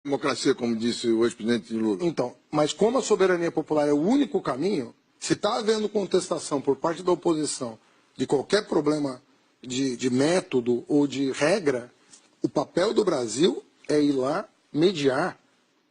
Democracia, como disse o ex-presidente Lula. Então, mas como a soberania popular é o único caminho, se está havendo contestação por parte da oposição de qualquer problema de método ou de regra, o papel do Brasil é ir lá, mediar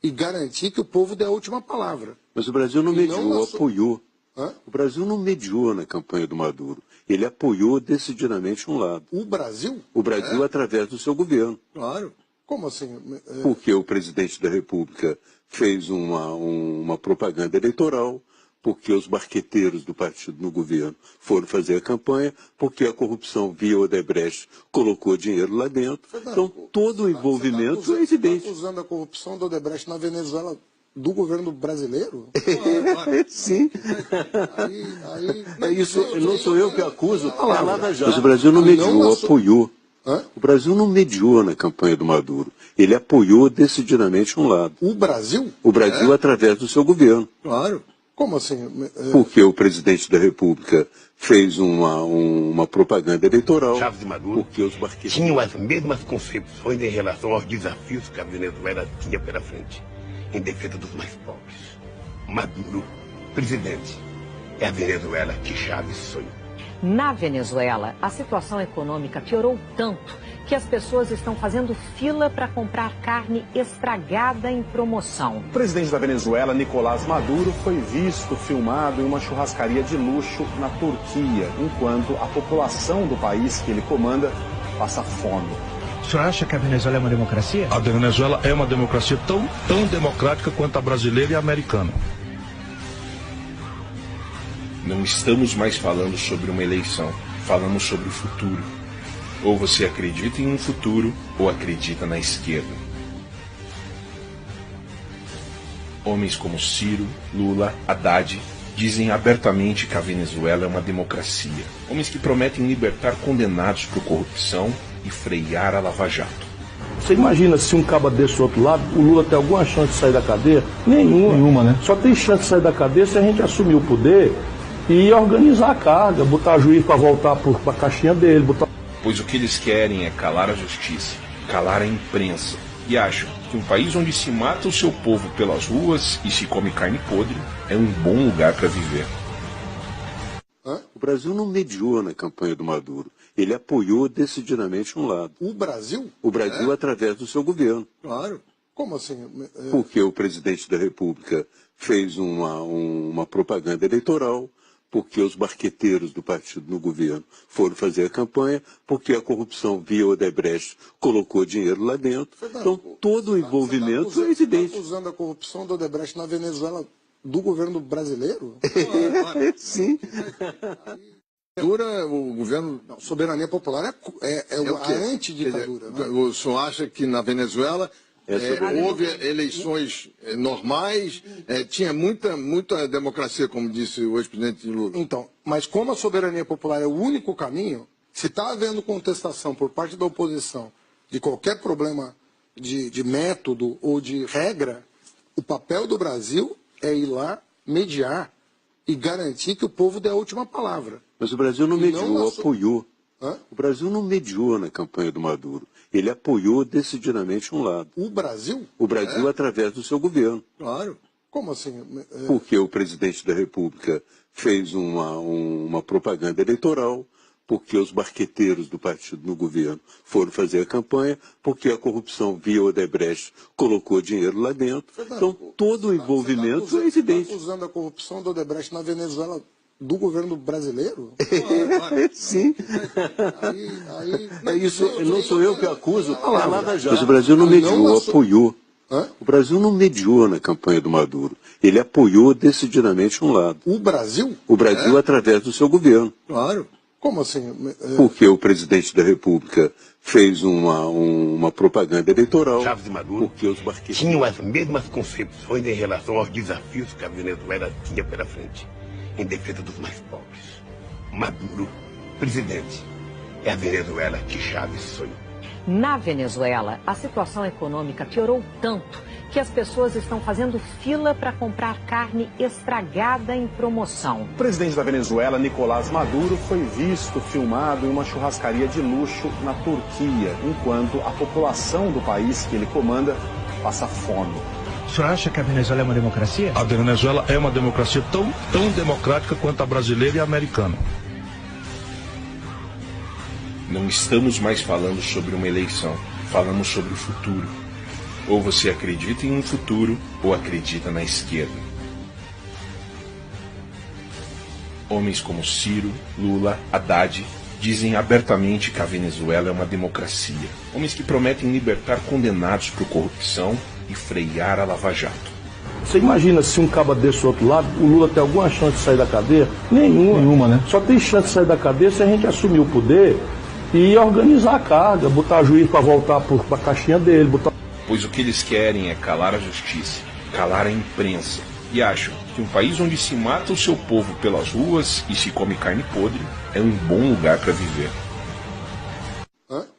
e garantir que o povo dê a última palavra. Mas o Brasil não mediou, apoiou. Hã? O Brasil não mediou na campanha do Maduro. Ele apoiou decididamente um lado. O Brasil? O Brasil através do seu governo. Claro. Como assim? Porque o presidente da República fez uma propaganda eleitoral, porque os marqueteiros do partido no governo foram fazer a campanha, porque a corrupção via Odebrecht colocou dinheiro lá dentro. Então, todo o envolvimento é evidente. Você está acusando a corrupção do Odebrecht na Venezuela do governo brasileiro? Sim. Isso não sou eu que acuso. Mas o Brasil não mediou, apoiou. O Brasil não mediou na campanha do Maduro. Ele apoiou decididamente um lado. O Brasil? O Brasil através do seu governo. Claro. Como assim? Porque o presidente da República fez uma propaganda eleitoral. Chávez e Maduro porque os marqueteiros tinham as mesmas concepções em relação aos desafios que a Venezuela tinha pela frente, em defesa dos mais pobres. Maduro, presidente, é a Venezuela que Chávez sonhou. Na Venezuela, a situação econômica piorou tanto que as pessoas estão fazendo fila para comprar carne estragada em promoção. O presidente da Venezuela, Nicolás Maduro, foi visto filmado em uma churrascaria de luxo na Turquia, enquanto a população do país que ele comanda passa fome. O senhor acha que a Venezuela é uma democracia? A Venezuela é uma democracia tão democrática quanto a brasileira e a americana. Não estamos mais falando sobre uma eleição, falamos sobre o futuro. Ou você acredita em um futuro, ou acredita na esquerda. Homens como Ciro, Lula, Haddad dizem abertamente que a Venezuela é uma democracia. Homens que prometem libertar condenados por corrupção e frear a Lava Jato. Você imagina se um caba desse do outro lado, o Lula tem alguma chance de sair da cadeia? Nenhuma, né? Só tem chance de sair da cadeia se a gente assumir o poder e organizar a carga, botar juiz para voltar para a caixinha dele. Pois o que eles querem é calar a justiça, calar a imprensa. E acham que um país onde se mata o seu povo pelas ruas e se come carne podre é um bom lugar para viver. O Brasil não mediou na campanha do Maduro. Ele apoiou decididamente um lado. O Brasil? O Brasil através do seu governo. Claro. Como assim? Porque o presidente da República fez uma propaganda eleitoral, porque os marqueteiros do partido no governo foram fazer a campanha, porque a corrupção via Odebrecht colocou dinheiro lá dentro. Então, todo o envolvimento é evidente. Você está acusando a corrupção do Odebrecht na Venezuela do governo brasileiro? Sim. O governo... Não, soberania popular é a antiditadura. Né? O senhor acha que na Venezuela houve eleições normais, tinha muita democracia, como disse o ex-presidente Lula? Então, mas como a soberania popular é o único caminho, se está havendo contestação por parte da oposição de qualquer problema de método ou de regra, o papel do Brasil é ir lá, mediar e garantir que o povo dê a última palavra. Mas o Brasil não mediou, apoiou. O Brasil não mediou na campanha do Maduro. Ele apoiou decididamente um lado. O Brasil? O Brasil através do seu governo. Claro. Como assim? Porque o presidente da República fez uma propaganda eleitoral, porque os marqueteiros do partido no governo foram fazer a campanha, porque a corrupção via Odebrecht colocou dinheiro lá dentro. Então, todo o envolvimento é evidente. Você está acusando a corrupção do Odebrecht na Venezuela do governo brasileiro? Sim. Isso não sou eu que acuso. Mas o Brasil não mediou, apoiou. O Brasil não mediou na campanha do Maduro. Ele apoiou decididamente um lado. O Brasil? O Brasil através do seu governo. Claro. Como assim? Porque o presidente da República fez uma propaganda eleitoral. Chávez e Maduro porque os marqueteiros tinham as mesmas concepções em relação aos desafios que a Venezuela tinha pela frente, em defesa dos mais pobres. Maduro, presidente, é a Venezuela que Chávez sonhou. Na Venezuela, a situação econômica piorou tanto que as pessoas estão fazendo fila para comprar carne estragada em promoção. O presidente da Venezuela, Nicolás Maduro, foi visto filmado em uma churrascaria de luxo na Turquia, enquanto a população do país que ele comanda passa fome. O senhor acha que a Venezuela é uma democracia? A Venezuela é uma democracia tão democrática quanto a brasileira e a americana. Não estamos mais falando sobre uma eleição, falamos sobre o futuro. Ou você acredita em um futuro, ou acredita na esquerda. Homens como Ciro, Lula, Haddad dizem abertamente que a Venezuela é uma democracia. Homens que prometem libertar condenados por corrupção e frear a Lava Jato. Você imagina se um caba desse outro lado, o Lula tem alguma chance de sair da cadeia? Nenhuma, né? Só tem chance de sair da cadeia se a gente assumir o poder e organizar a carga, botar juiz para voltar para a caixinha dele. Pois o que eles querem é calar a justiça, calar a imprensa. E acham que um país onde se mata o seu povo pelas ruas e se come carne podre é um bom lugar para viver.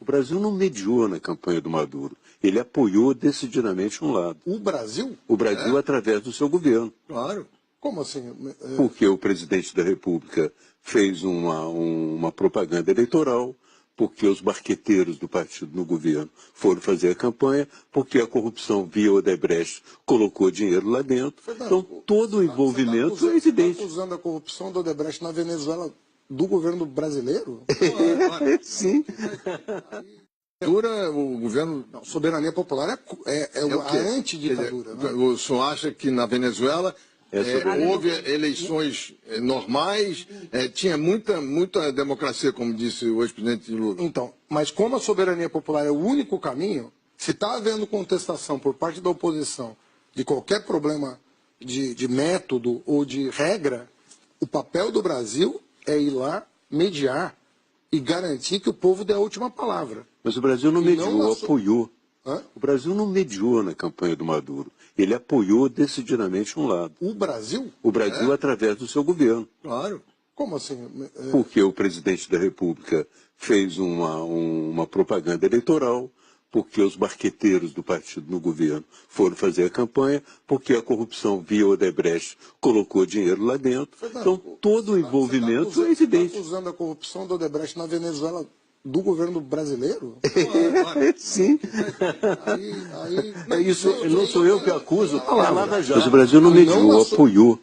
O Brasil não mediou na campanha do Maduro. Ele apoiou decididamente um lado. O Brasil? O Brasil através do seu governo. Claro. Como assim? Porque o presidente da República fez uma propaganda eleitoral, porque os barqueteiros do partido no governo foram fazer a campanha, porque a corrupção via Odebrecht colocou dinheiro lá dentro. Então, todo o envolvimento é evidente. Você está acusando a corrupção do Odebrecht na Venezuela do governo brasileiro? Sim. O governo... Não, soberania popular é a antiditadura. Né? O senhor acha que na Venezuela houve eleições normais, tinha muita democracia, como disse o ex-presidente Lula? Então, mas como a soberania popular é o único caminho, se está havendo contestação por parte da oposição de qualquer problema de método ou de regra, o papel do Brasil é ir lá, mediar e garantir que o povo dê a última palavra. Mas o Brasil não mediou, apoiou. O Brasil não mediou na campanha do Maduro. Ele apoiou decididamente um lado. O Brasil? O Brasil através do seu governo. Claro. Como assim? Porque o presidente da República fez uma propaganda eleitoral, porque os barqueteiros do partido no governo foram fazer a campanha, porque a corrupção via Odebrecht colocou dinheiro lá dentro. Então, todo o envolvimento é evidente. Você está acusando a corrupção do Odebrecht na Venezuela do governo brasileiro? Sim. Não sou eu que acuso. Mas o Brasil não mediou, apoiou.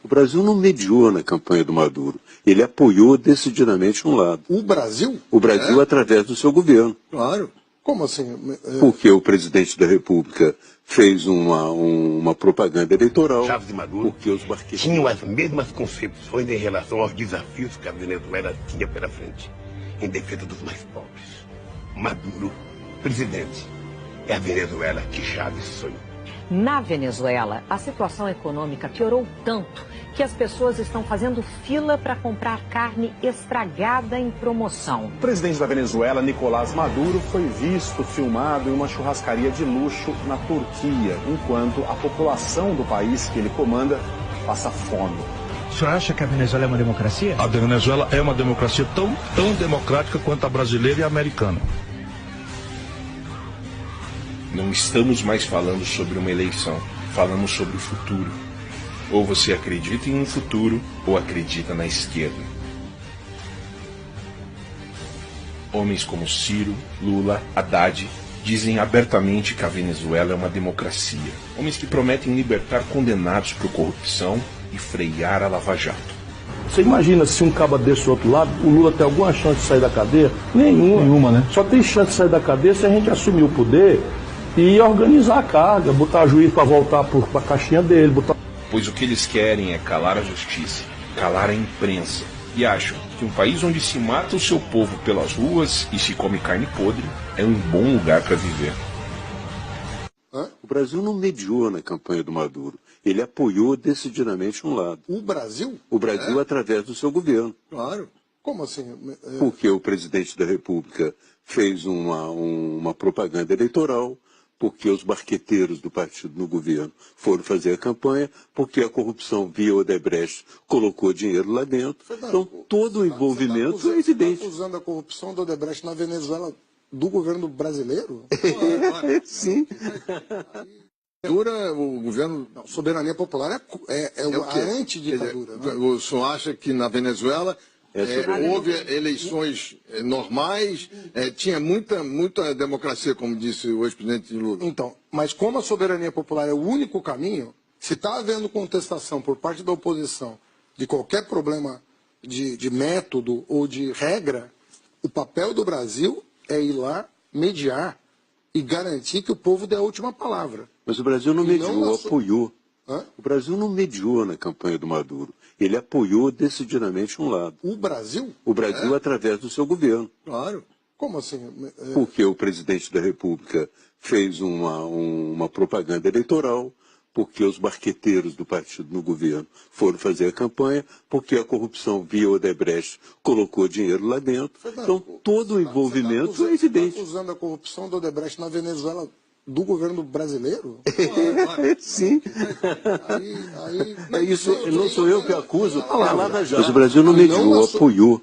O Brasil não mediou na campanha do Maduro. Ele apoiou decididamente um lado. O Brasil? O Brasil através do seu governo. Claro. Como assim? Porque o presidente da República fez uma propaganda eleitoral. Chávez e Maduro porque os barqueiros tinham as mesmas concepções em relação aos desafios que a Venezuela tinha pela frente, em defesa dos mais pobres. Maduro, presidente, é a Venezuela que Chávez sonhou. Na Venezuela, a situação econômica piorou tanto que as pessoas estão fazendo fila para comprar carne estragada em promoção. O presidente da Venezuela, Nicolás Maduro, foi visto filmado em uma churrascaria de luxo na Turquia, enquanto a população do país que ele comanda passa fome. O senhor acha que a Venezuela é uma democracia? A Venezuela é uma democracia tão democrática quanto a brasileira e a americana. Não estamos mais falando sobre uma eleição, falamos sobre o futuro. Ou você acredita em um futuro, ou acredita na esquerda. Homens como Ciro, Lula, Haddad dizem abertamente que a Venezuela é uma democracia. Homens que prometem libertar condenados por corrupção e frear a Lava Jato. Você imagina se um caba desse outro lado, o Lula tem alguma chance de sair da cadeia? Nenhuma, né? Só tem chance de sair da cadeia se a gente assumir o poder e organizar a carga, botar juiz para voltar para a caixinha dele. Pois o que eles querem é calar a justiça, calar a imprensa. E acham que um país onde se mata o seu povo pelas ruas e se come carne podre é um bom lugar para viver. O Brasil não mediou na campanha do Maduro. Ele apoiou decididamente um lado. O Brasil? O Brasil através do seu governo. Claro. Como assim? Porque o presidente da República fez uma propaganda eleitoral, porque os barqueteiros do partido no governo foram fazer a campanha, porque a corrupção via Odebrecht colocou dinheiro lá dentro. Então, todo o envolvimento é evidente. Você está acusando a corrupção do Odebrecht na Venezuela do governo brasileiro? Sim. O governo... Não, soberania popular é a antiditadura. Né? O senhor acha que na Venezuela houve eleições normais, tinha muita democracia, como disse o ex-presidente Lula. Então, mas como a soberania popular é o único caminho, se está havendo contestação por parte da oposição de qualquer problema de método ou de regra, o papel do Brasil é ir lá, mediar e garantir que o povo dê a última palavra. Mas o Brasil não mediou, apoiou. Hã? O Brasil não mediou na campanha do Maduro. Ele apoiou decididamente um lado. O Brasil? O Brasil através do seu governo. Claro. Como assim? Porque o presidente da República fez uma propaganda eleitoral, porque os marqueteiros do partido no governo foram fazer a campanha, porque a corrupção via Odebrecht colocou dinheiro lá dentro. Então, todo o envolvimento é evidente. Você está acusando a corrupção do Odebrecht na Venezuela do governo brasileiro? Sim. Isso, não sou eu que acuso. Mas o Brasil não mediou, apoiou.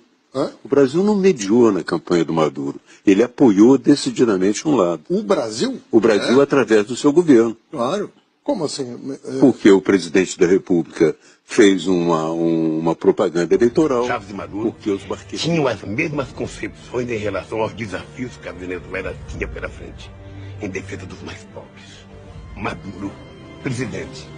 O Brasil não mediou na campanha do Maduro. Ele apoiou decididamente um lado. O Brasil? O Brasil através do seu governo. Claro. Como assim? Porque o presidente da República fez uma propaganda eleitoral. Chávez e Maduro porque os marqueteiros tinham as mesmas concepções em relação aos desafios que a Venezuela tinha pela frente, em defesa dos mais pobres. Maduro, presidente,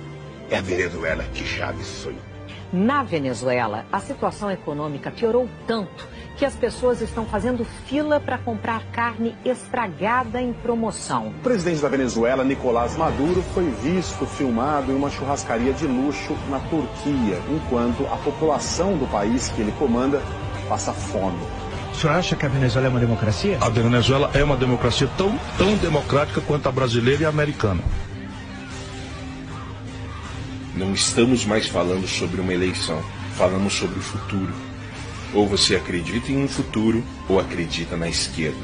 é a Venezuela que Chávez sonhou. Na Venezuela, a situação econômica piorou tanto que as pessoas estão fazendo fila para comprar carne estragada em promoção. O presidente da Venezuela, Nicolás Maduro, foi visto filmado em uma churrascaria de luxo na Turquia, enquanto a população do país que ele comanda passa fome. O senhor acha que a Venezuela é uma democracia? A Venezuela é uma democracia tão democrática quanto a brasileira e a americana. Não estamos mais falando sobre uma eleição, falamos sobre o futuro. Ou você acredita em um futuro, ou acredita na esquerda.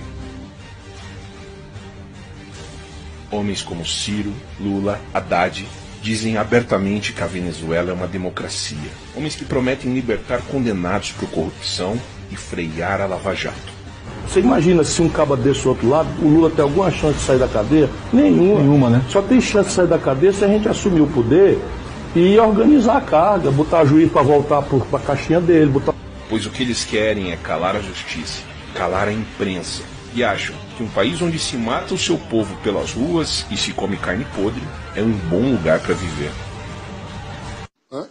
Homens como Ciro, Lula, Haddad dizem abertamente que a Venezuela é uma democracia. Homens que prometem libertar condenados por corrupção e frear a Lava Jato. Você imagina se um caba desse do outro lado, o Lula tem alguma chance de sair da cadeia? Nenhuma, né? Só tem chance de sair da cadeia se a gente assumir o poder e organizar a carga, botar juiz para voltar para a caixinha dele, Pois o que eles querem é calar a justiça, calar a imprensa. E acham que um país onde se mata o seu povo pelas ruas e se come carne podre é um bom lugar para viver.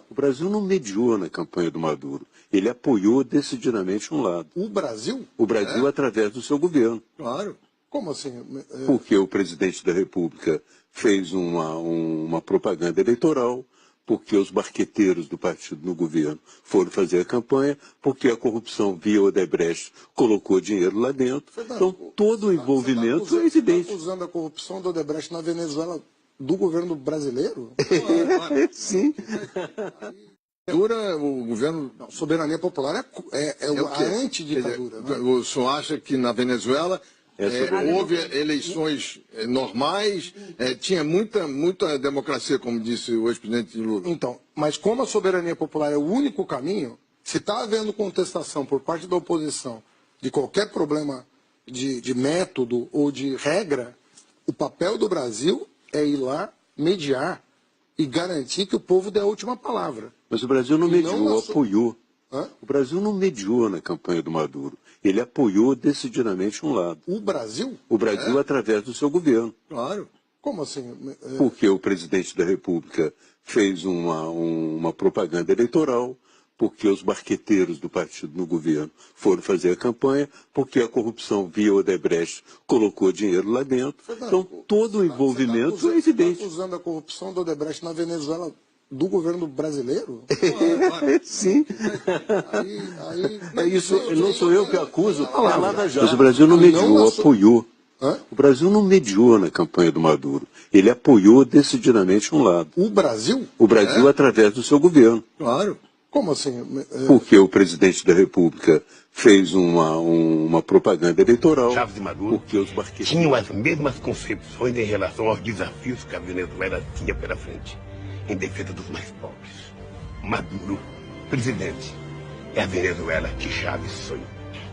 O Brasil não mediou na campanha do Maduro. Ele apoiou decididamente um lado. O Brasil? O Brasil através do seu governo. Claro. Como assim? Porque o presidente da República fez uma propaganda eleitoral, porque os marqueteiros do partido no governo foram fazer a campanha, porque a corrupção via Odebrecht colocou dinheiro lá dentro. Então, todo o envolvimento é evidente. Você está acusando a corrupção do Odebrecht na Venezuela do governo brasileiro? Sim. O governo... Não, soberania popular é a antiditadura. Dizer, o senhor acha que na Venezuela houve eleições normais, tinha muita democracia, como disse o ex-presidente Lula. Então, mas como a soberania popular é o único caminho, se está havendo contestação por parte da oposição de qualquer problema de método ou de regra, o papel do Brasil é ir lá, mediar e garantir que o povo dê a última palavra. Mas o Brasil não mediou, apoiou. Hã? O Brasil não mediou na campanha do Maduro. Ele apoiou decididamente um lado. O Brasil? O Brasil através do seu governo. Claro. Como assim? Porque o presidente da República fez uma propaganda eleitoral, porque os marqueteiros do partido no governo foram fazer a campanha, porque a corrupção via Odebrecht colocou dinheiro lá dentro. Então, todo o envolvimento é evidente. Você está acusando a corrupção do Odebrecht na Venezuela do governo brasileiro? Sim. Isso não sou eu que acuso. Mas o Brasil não mediou, apoiou. O Brasil não mediou na campanha do Maduro. Ele apoiou decididamente um lado. O Brasil? O Brasil através do seu governo. Claro. Como assim? Porque o presidente da República fez uma propaganda eleitoral. Chávez e Maduro porque os marqueteiros tinham as mesmas concepções em relação aos desafios que a Venezuela tinha pela frente, em defesa dos mais pobres. Maduro, presidente, é a Venezuela que Chávez sonhou.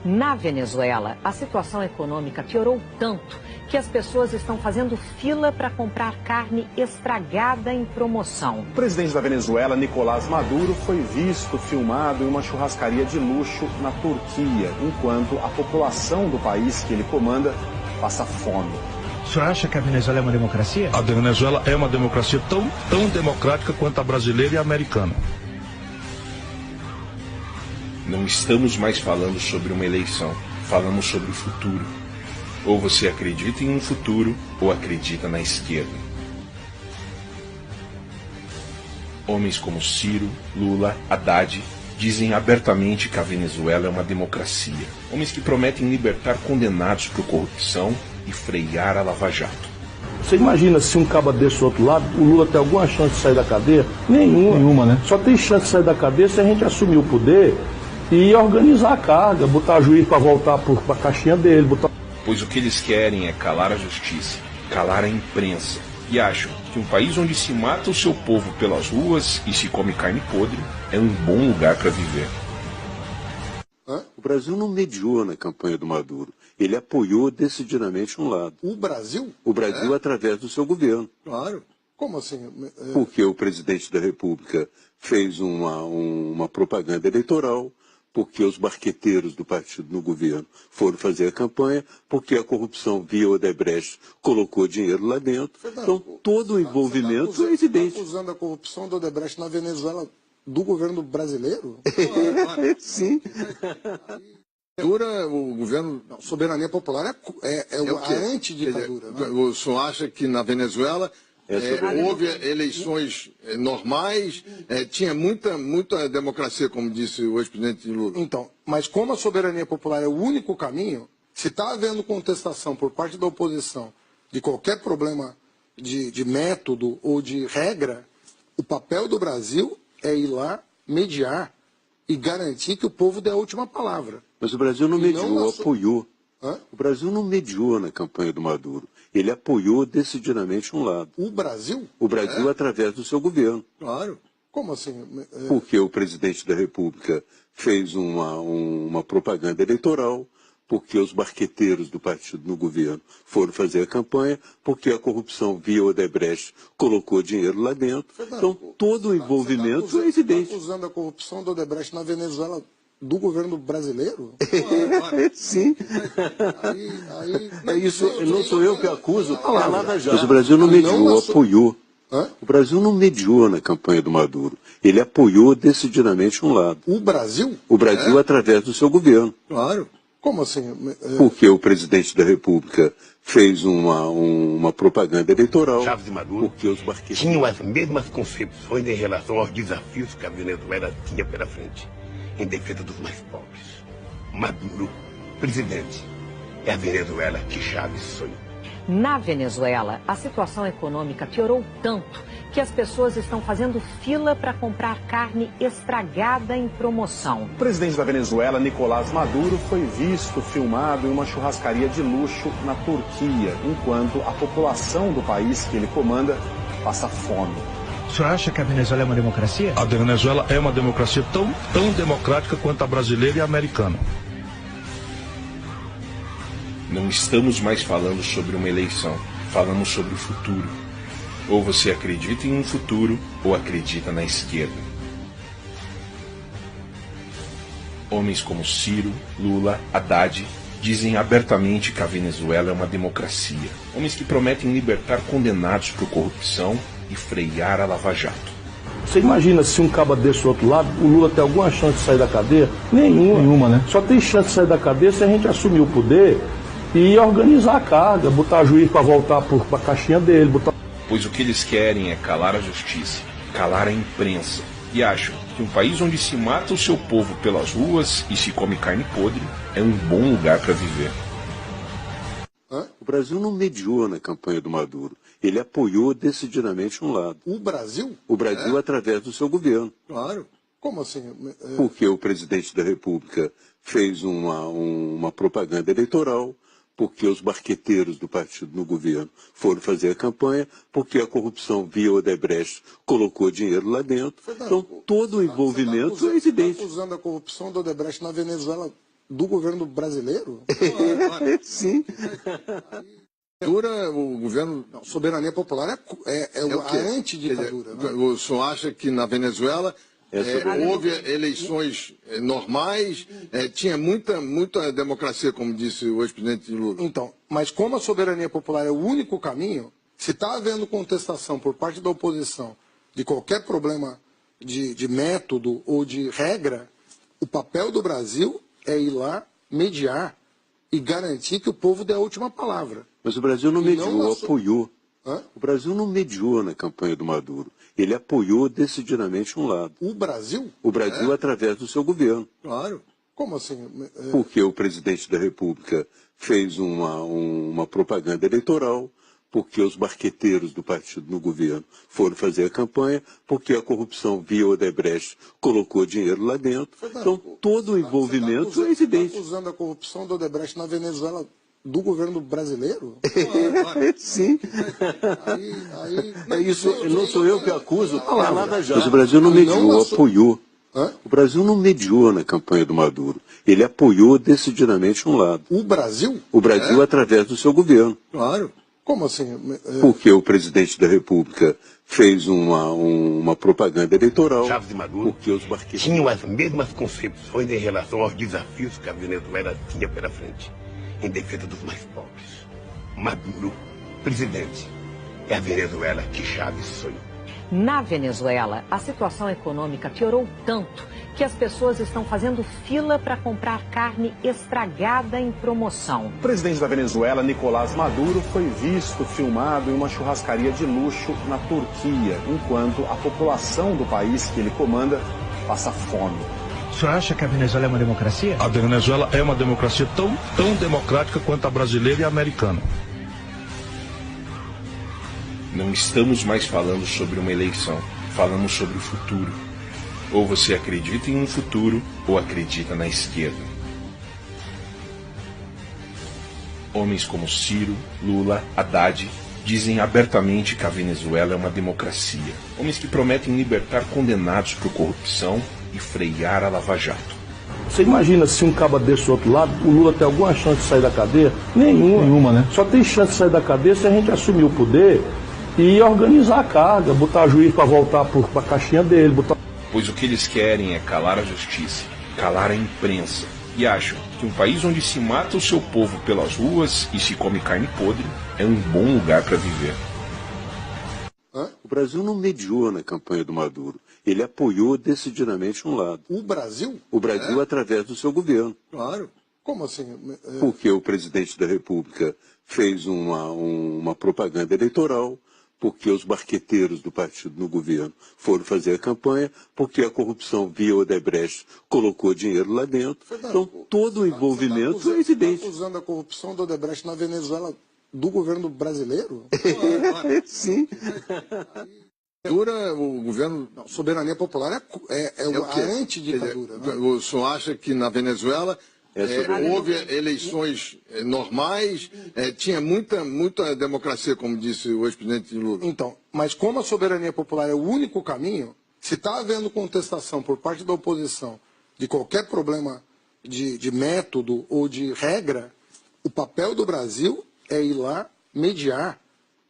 Na Venezuela, a situação econômica piorou tanto que as pessoas estão fazendo fila para comprar carne estragada em promoção. O presidente da Venezuela, Nicolás Maduro, foi visto filmado em uma churrascaria de luxo na Turquia, enquanto a população do país que ele comanda passa fome. O senhor acha que a Venezuela é uma democracia? A Venezuela é uma democracia tão democrática quanto a brasileira e a americana. Não estamos mais falando sobre uma eleição, falamos sobre o futuro. Ou você acredita em um futuro, ou acredita na esquerda. Homens como Ciro, Lula, Haddad dizem abertamente que a Venezuela é uma democracia. Homens que prometem libertar condenados por corrupção e frear a Lava Jato. Você imagina se um caba desse do outro lado, o Lula tem alguma chance de sair da cadeia? Nenhuma, né? Só tem chance de sair da cadeia se a gente assumir o poder e organizar a carga, botar juiz para voltar para a caixinha dele. Pois o que eles querem é calar a justiça, calar a imprensa. E acham que um país onde se mata o seu povo pelas ruas e se come carne podre é um bom lugar para viver. O Brasil não mediou na campanha do Maduro. Ele apoiou decididamente um lado. O Brasil? O Brasil através do seu governo. Claro. Como assim? Porque o presidente da República fez uma propaganda eleitoral, porque os barqueteiros do partido no governo foram fazer a campanha, porque a corrupção via Odebrecht colocou dinheiro lá dentro. Então, todo o envolvimento é evidente. Você está acusando a corrupção do Odebrecht na Venezuela do governo brasileiro? Sim. O governo... Não, soberania popular é a antiditadura. Né? O senhor acha que na Venezuela houve eleições normais, tinha muita democracia, como disse o ex-presidente Lula? Então, mas como a soberania popular é o único caminho, se está havendo contestação por parte da oposição de qualquer problema de método ou de regra, o papel do Brasil é ir lá, mediar e garantir que o povo dê a última palavra. Mas o Brasil não mediou, apoiou. Hã? O Brasil não mediou na campanha do Maduro. Ele apoiou decididamente um lado. O Brasil? O Brasil através do seu governo. Claro. Como assim? Porque o presidente da República fez uma propaganda eleitoral, porque os barqueteiros do partido no governo foram fazer a campanha, porque a corrupção via Odebrecht colocou dinheiro lá dentro. Então, todo o envolvimento é evidente. Você está acusando a corrupção do Odebrecht na Venezuela do governo brasileiro? Sim. Não sou eu que acuso, mas o Brasil não mediou, apoiou. O Brasil não mediou na campanha do Maduro. Ele apoiou decididamente um lado. O Brasil? O Brasil através do seu governo. Claro. Como assim? Porque o presidente da República fez uma propaganda eleitoral. Chávez e Maduro tinham as mesmas concepções em relação aos desafios que a Venezuela tinha pela frente, em defesa dos mais pobres. Maduro, presidente, é a Venezuela que Chávez sonhou. Na Venezuela, a situação econômica piorou tanto que as pessoas estão fazendo fila para comprar carne estragada em promoção. O presidente da Venezuela, Nicolás Maduro, foi visto filmado em uma churrascaria de luxo na Turquia, enquanto a população do país que ele comanda passa fome. O senhor acha que a Venezuela é uma democracia? A Venezuela é uma democracia tão democrática quanto a brasileira e a americana. Não estamos mais falando sobre uma eleição, falamos sobre o futuro. Ou você acredita em um futuro, ou acredita na esquerda. Homens como Ciro, Lula, Haddad dizem abertamente que a Venezuela é uma democracia. Homens que prometem libertar condenados por corrupção e frear a Lava Jato. Você imagina se um caba desse do outro lado, o Lula tem alguma chance de sair da cadeia? Nenhuma, né? Só tem chance de sair da cadeia se a gente assumir o poder e organizar a carga, botar juiz para voltar para a caixinha dele. Pois o que eles querem é calar a justiça, calar a imprensa. E acham que um país onde se mata o seu povo pelas ruas e se come carne podre é um bom lugar para viver. O Brasil não mediou na campanha do Maduro. Ele apoiou decididamente um lado. O Brasil? O Brasil através do seu governo. Claro. Como assim? Porque o presidente da República fez uma propaganda eleitoral, porque os barqueteiros do partido no governo foram fazer a campanha, porque a corrupção via Odebrecht colocou dinheiro lá dentro. Então, todo o envolvimento é evidente. Você está acusando a corrupção do Odebrecht na Venezuela do governo brasileiro? Sim. O governo... Não, soberania popular é a antiditadura. Né? O senhor acha que na Venezuela houve eleições normais, tinha muita democracia, como disse o ex-presidente Lula? Então, mas como a soberania popular é o único caminho, se está havendo contestação por parte da oposição de qualquer problema de método ou de regra, o papel do Brasil é ir lá, mediar e garantir que o povo dê a última palavra. Mas o Brasil não mediou, apoiou. Hã? O Brasil não mediou na campanha do Maduro. Ele apoiou decididamente um lado. O Brasil? O Brasil através do seu governo. Claro. Como assim? Porque o presidente da República fez uma propaganda eleitoral, porque os marqueteiros do partido no governo foram fazer a campanha, porque a corrupção via Odebrecht colocou dinheiro lá dentro. Então, todo o envolvimento é evidente. Você está acusando a corrupção do Odebrecht na Venezuela do governo brasileiro? Sim. Isso não sou eu que acuso. Mas o Brasil não mediou, apoiou. O Brasil não mediou na campanha do Maduro. Ele apoiou decididamente um lado. O Brasil? O Brasil através do seu governo. Claro. Como assim? Porque o presidente da República fez uma propaganda eleitoral. Chávez e Maduro porque os marqueteiros tinham as mesmas concepções em relação aos desafios que a Venezuela tinha pela frente, em defesa dos mais pobres. Maduro, presidente, é a Venezuela que Chávez sonhou. Na Venezuela, a situação econômica piorou tanto que as pessoas estão fazendo fila para comprar carne estragada em promoção. O presidente da Venezuela, Nicolás Maduro, foi visto filmado em uma churrascaria de luxo na Turquia, enquanto a população do país que ele comanda passa fome. O senhor acha que a Venezuela é uma democracia? A Venezuela é uma democracia tão democrática quanto a brasileira e a americana. Não estamos mais falando sobre uma eleição, falamos sobre o futuro. Ou você acredita em um futuro, ou acredita na esquerda. Homens como Ciro, Lula, Haddad dizem abertamente que a Venezuela é uma democracia. Homens que prometem libertar condenados por corrupção e frear a Lava Jato. Você imagina se um caba desse do outro lado, o Lula tem alguma chance de sair da cadeia? Nenhuma, né? Só tem chance de sair da cadeia se a gente assumir o poder e organizar a carga, botar juiz para voltar para a caixinha dele, Pois o que eles querem é calar a justiça, calar a imprensa. E acham que um país onde se mata o seu povo pelas ruas e se come carne podre é um bom lugar para viver. O Brasil não mediou na campanha do Maduro. Ele apoiou decididamente um lado. O Brasil? O Brasil através do seu governo. Claro. Como assim? Porque o presidente da República fez uma propaganda eleitoral, porque os marqueteiros do partido no governo foram fazer a campanha, porque a corrupção via Odebrecht colocou dinheiro lá dentro. Então, todo o envolvimento é evidente. Você está acusando a corrupção do Odebrecht na Venezuela do governo brasileiro? Sim. O governo... Não, soberania popular é a antiditadura. Né? O senhor acha que na Venezuela houve eleições normais, tinha muita democracia, como disse o ex-presidente Lula? Então, mas como a soberania popular é o único caminho, se está havendo contestação por parte da oposição de qualquer problema de método ou de regra, o papel do Brasil é ir lá, mediar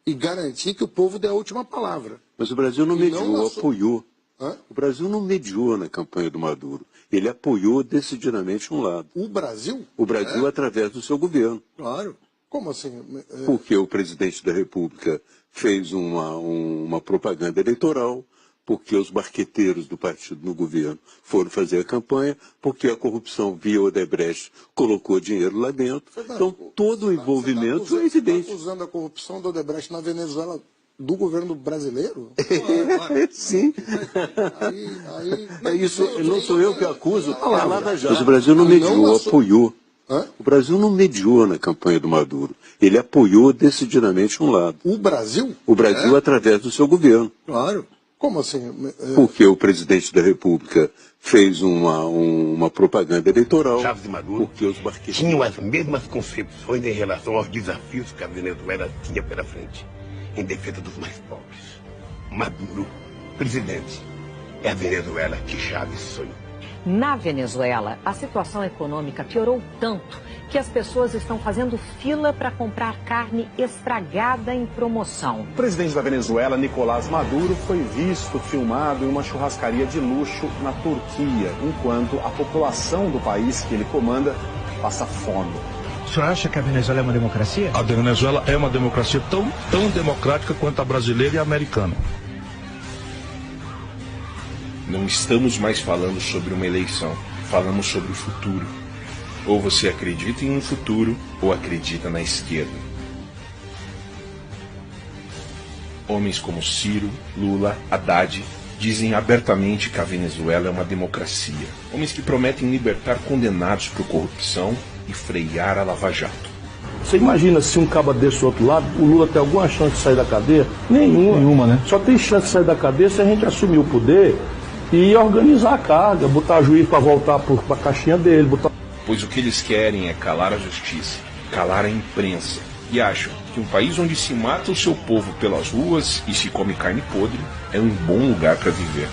e garantir que o povo dê a última palavra. Mas o Brasil não mediou, apoiou. Hã? O Brasil não mediou na campanha do Maduro. Ele apoiou decididamente um lado. O Brasil? O Brasil através do seu governo. Claro. Como assim? Porque o presidente da República fez uma propaganda eleitoral, porque os marqueteiros do partido no governo foram fazer a campanha, porque a corrupção via Odebrecht colocou dinheiro lá dentro. Então, todo o envolvimento é evidente. Você está acusando a corrupção do Odebrecht na Venezuela do governo brasileiro? Sim. Isso não sou eu que acuso. Mas o Brasil não mediou, apoiou. O Brasil não mediou na campanha do Maduro. Ele apoiou decididamente um lado. O Brasil? O Brasil através do seu governo. Claro. Como assim? Porque o presidente da República fez uma propaganda eleitoral. Chávez e Maduro porque os marqueteiros tinham as mesmas concepções em relação aos desafios que a Venezuela tinha pela frente, em defesa dos mais pobres. Maduro, presidente, é a Venezuela que Chávez sonhou. Na Venezuela, a situação econômica piorou tanto que as pessoas estão fazendo fila para comprar carne estragada em promoção. O presidente da Venezuela, Nicolás Maduro, foi visto filmado em uma churrascaria de luxo na Turquia, enquanto a população do país que ele comanda passa fome. O senhor acha que a Venezuela é uma democracia? A Venezuela é uma democracia tão democrática quanto a brasileira e a americana. Não estamos mais falando sobre uma eleição, falamos sobre o futuro. Ou você acredita em um futuro, ou acredita na esquerda. Homens como Ciro, Lula, Haddad dizem abertamente que a Venezuela é uma democracia. Homens que prometem libertar condenados por corrupção e frear a Lava Jato. Você imagina se um caba desse do outro lado, o Lula tem alguma chance de sair da cadeia? Nenhuma, né? Só tem chance de sair da cadeia se a gente assumir o poder e organizar a carga, botar juiz para voltar para a caixinha dele. Pois o que eles querem é calar a justiça, calar a imprensa. E acham que um país onde se mata o seu povo pelas ruas e se come carne podre é um bom lugar para viver.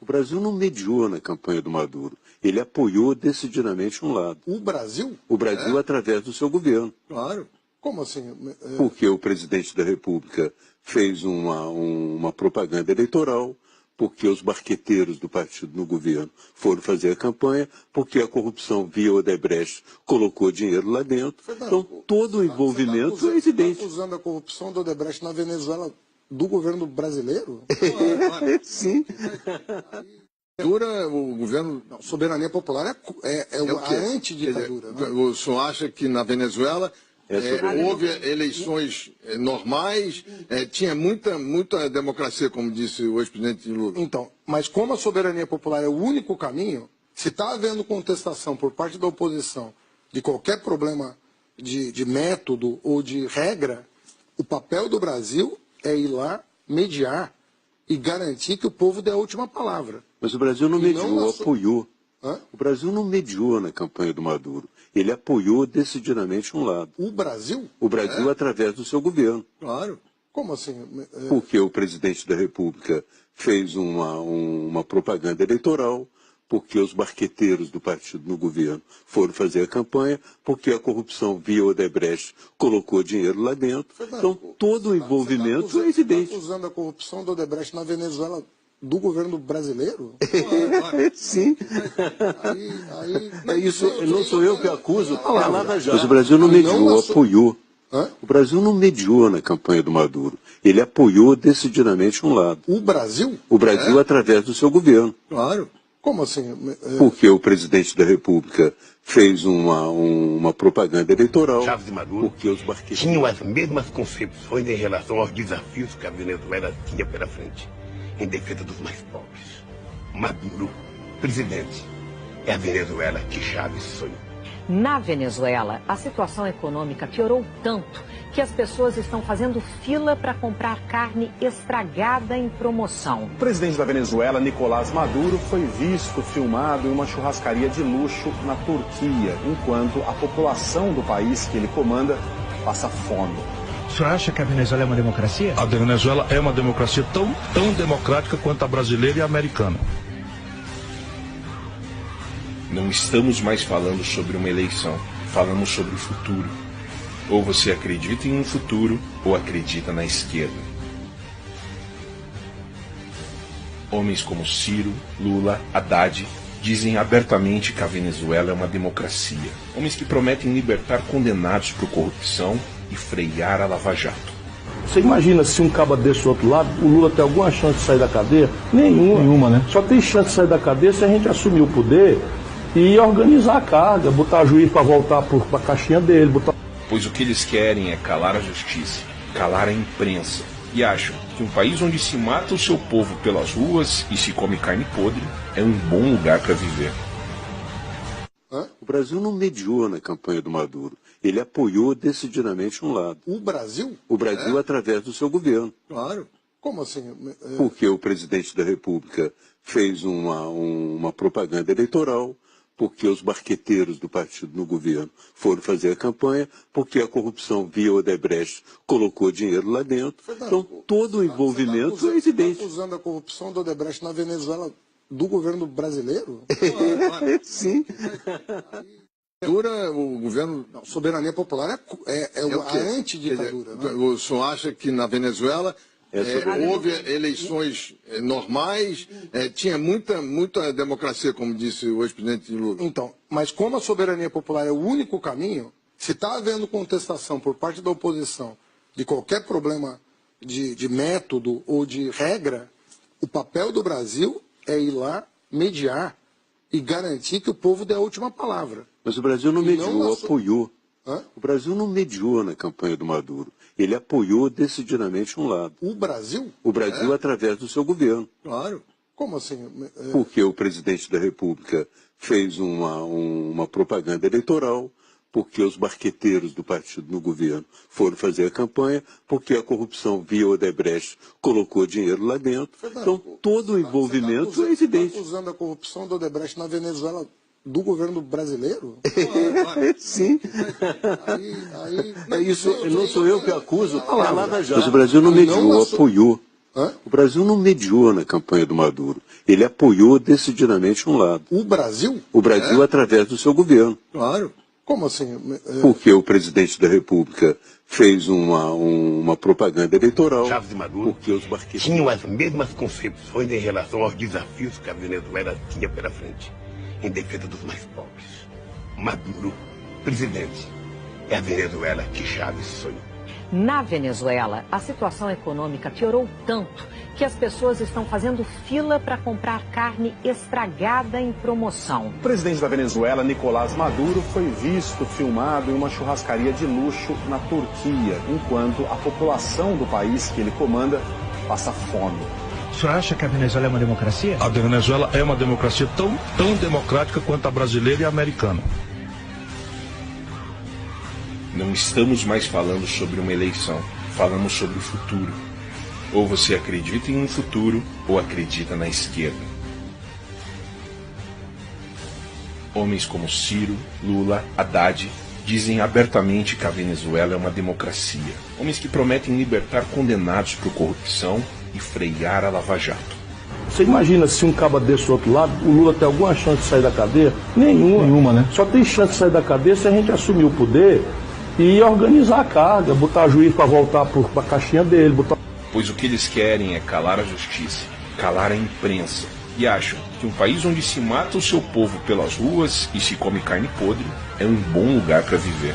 O Brasil não mediou na campanha do Maduro. Ele apoiou decididamente um lado. O Brasil? O Brasil através do seu governo. Claro. Como assim? Porque o presidente da República fez uma propaganda eleitoral, porque os barqueteiros do partido no governo foram fazer a campanha, porque a corrupção via Odebrecht colocou dinheiro lá dentro. Então, todo o envolvimento é evidente. Você está acusando a corrupção do Odebrecht na Venezuela do governo brasileiro? Sim. O governo... Não, soberania popular é a antiditadura. O senhor acha que na Venezuela houve eleições normais, tinha muita democracia, como disse o ex-presidente Lula? Então, mas como a soberania popular é o único caminho, se está havendo contestação por parte da oposição de qualquer problema de método ou de regra, o papel do Brasil é ir lá, mediar e garantir que o povo dê a última palavra. Mas o Brasil não mediou, apoiou. O Brasil não mediou na campanha do Maduro. Ele apoiou decididamente um lado. O Brasil? O Brasil através do seu governo. Claro. Como assim? Porque o presidente da República fez uma propaganda eleitoral, porque os barqueteiros do partido no governo foram fazer a campanha, porque a corrupção via Odebrecht colocou dinheiro lá dentro. Então, todo o envolvimento é evidente. Você está acusando a corrupção do Odebrecht na Venezuela do governo brasileiro? Sim. Isso não sou eu que acuso, é a Lava Jato. Mas o Brasil não mediou, apoiou. O Brasil não mediou na campanha do Maduro. Ele apoiou decididamente um lado. O Brasil? O Brasil através do seu governo. Claro. Como assim? Porque o presidente da República fez uma propaganda eleitoral. Chávez e Maduro porque os barqueteiros tinham as mesmas concepções em relação aos desafios que a Venezuela tinha pela frente, em defesa dos mais pobres. Maduro, presidente, é a Venezuela que Chávez sonhou. Na Venezuela, a situação econômica piorou tanto que as pessoas estão fazendo fila para comprar carne estragada em promoção. O presidente da Venezuela, Nicolás Maduro, foi visto filmado em uma churrascaria de luxo na Turquia, enquanto a população do país que ele comanda passa fome. O senhor acha que a Venezuela é uma democracia? A Venezuela é uma democracia tão democrática quanto a brasileira e a americana. Não estamos mais falando sobre uma eleição, falamos sobre o futuro. Ou você acredita em um futuro, ou acredita na esquerda. Homens como Ciro, Lula, Haddad dizem abertamente que a Venezuela é uma democracia. Homens que prometem libertar condenados por corrupção e frear a Lava Jato. Você imagina se um caba desse do outro lado, o Lula tem alguma chance de sair da cadeia? Nenhuma, né? Só tem chance de sair da cadeia se a gente assumir o poder e organizar a carga, botar juiz para voltar para a caixinha dele. Pois o que eles querem é calar a justiça, calar a imprensa. E acham que um país onde se mata o seu povo pelas ruas e se come carne podre é um bom lugar para viver. O Brasil não mediou na campanha do Maduro. Ele apoiou decididamente um lado. O Brasil? O Brasil através do seu governo. Claro. Como assim? Porque o presidente da República fez uma propaganda eleitoral, porque os barqueteiros do partido no governo foram fazer a campanha, porque a corrupção via Odebrecht colocou dinheiro lá dentro. Então, todo o envolvimento é evidente. Você está acusando a corrupção do Odebrecht na Venezuela do governo brasileiro? Sim. O governo... Não, soberania popular é a antiditadura. Né? O senhor acha que na Venezuela houve eleições normais, tinha muita democracia, como disse o ex-presidente Lula? Então, mas como a soberania popular é o único caminho, se está havendo contestação por parte da oposição de qualquer problema de método ou de regra, o papel do Brasil é ir lá, mediar e garantir que o povo dê a última palavra. Mas o Brasil não mediou, apoiou. Hã? O Brasil não mediou na campanha do Maduro. Ele apoiou decididamente um lado. O Brasil? O Brasil através do seu governo. Claro. Como assim? Porque o presidente da República fez uma propaganda eleitoral, porque os barqueteiros do partido no governo foram fazer a campanha, porque a corrupção via Odebrecht colocou dinheiro lá dentro. Então, todo o envolvimento é evidente. Está acusando a corrupção do Odebrecht na Venezuela do governo brasileiro? Sim. Isso não sou eu que acuso. Mas o Brasil não mediou, apoiou. O Brasil não mediou na campanha do Maduro. Ele apoiou decididamente um lado. O Brasil? O Brasil através do seu governo. Claro. Como assim? Porque o presidente da República fez uma propaganda eleitoral. Chávez e Maduro tinham as mesmas concepções em relação aos desafios que a Venezuela tinha pela frente, em defesa dos mais pobres. Maduro, presidente, é a Venezuela que Chávez sonhou. Na Venezuela, a situação econômica piorou tanto que as pessoas estão fazendo fila para comprar carne estragada em promoção. O presidente da Venezuela, Nicolás Maduro, foi visto filmado em uma churrascaria de luxo na Turquia, enquanto a população do país que ele comanda passa fome. O senhor acha que a Venezuela é uma democracia? A Venezuela é uma democracia tão democrática quanto a brasileira e a americana. Não estamos mais falando sobre uma eleição, falamos sobre o futuro. Ou você acredita em um futuro, ou acredita na esquerda. Homens como Ciro, Lula, Haddad dizem abertamente que a Venezuela é uma democracia. Homens que prometem libertar condenados por corrupção e frear a Lava Jato. Você imagina se um caba desse do outro lado, o Lula tem alguma chance de sair da cadeia? Nenhuma, né? Só tem chance de sair da cadeia se a gente assumir o poder e organizar a carga, botar juiz para voltar para a caixinha dele, Pois o que eles querem é calar a justiça, calar a imprensa. E acham que um país onde se mata o seu povo pelas ruas e se come carne podre é um bom lugar para viver.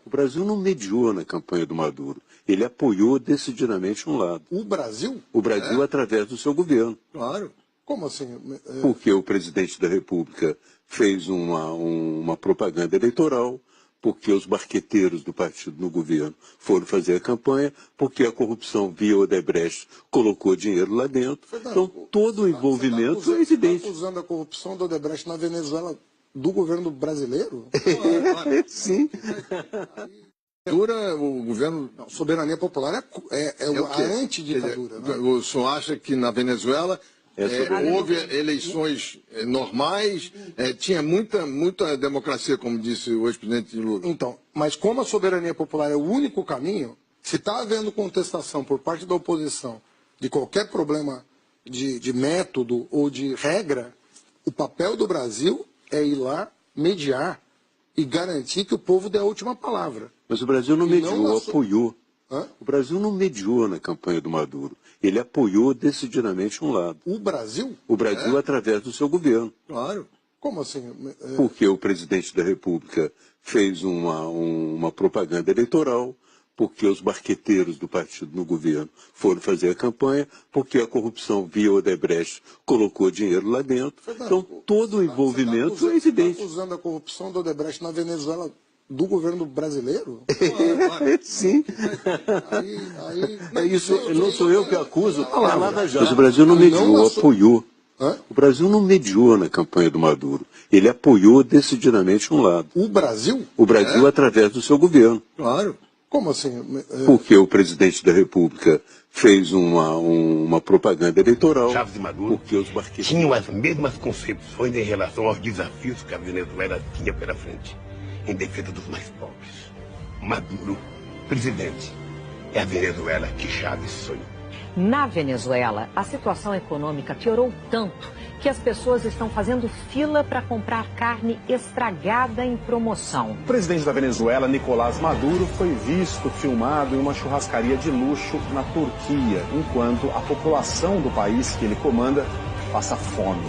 O Brasil não mediou na campanha do Maduro. Ele apoiou decididamente um lado. O Brasil? O Brasil através do seu governo. Claro. Como assim? Porque o presidente da República fez uma propaganda eleitoral, porque os barqueteiros do partido no governo foram fazer a campanha, porque a corrupção via Odebrecht colocou dinheiro lá dentro. Então, todo o envolvimento é evidente. Está acusando a corrupção do Odebrecht na Venezuela do governo brasileiro? Sim. O governo... Não, soberania popular é a antiditadura. Né? O senhor acha que na Venezuela houve eleições normais, tinha muita democracia, como disse o ex-presidente Lula? Então, mas como a soberania popular é o único caminho, se está havendo contestação por parte da oposição de qualquer problema de método ou de regra, o papel do Brasil é ir lá, mediar e garantir que o povo dê a última palavra. Mas o Brasil não mediou, apoiou. O Brasil não mediou na campanha do Maduro. Ele apoiou decididamente um lado. O Brasil? O Brasil através do seu governo. Claro. Como assim? Porque o presidente da República fez uma propaganda eleitoral, porque os barqueteiros do partido no governo foram fazer a campanha, porque a corrupção via Odebrecht colocou dinheiro lá dentro. Então, todo o envolvimento é evidente. Está acusando a corrupção do Odebrecht na Venezuela do governo brasileiro? Sim. Não sou eu que acuso. Mas o Brasil não mediou, apoiou. O Brasil não mediou na campanha do Maduro. Ele apoiou decididamente um lado. O Brasil? O Brasil através do seu governo. Claro. Como assim? Porque o presidente da República fez uma propaganda eleitoral. Chávez e Maduro tinham as mesmas concepções em relação aos desafios que a Venezuela tinha pela frente, em defesa dos mais pobres. Maduro, presidente, é a Venezuela que Chávez sonhou. Na Venezuela, a situação econômica piorou tanto que as pessoas estão fazendo fila para comprar carne estragada em promoção. O presidente da Venezuela, Nicolás Maduro, foi visto filmado em uma churrascaria de luxo na Turquia, enquanto a população do país que ele comanda passa fome.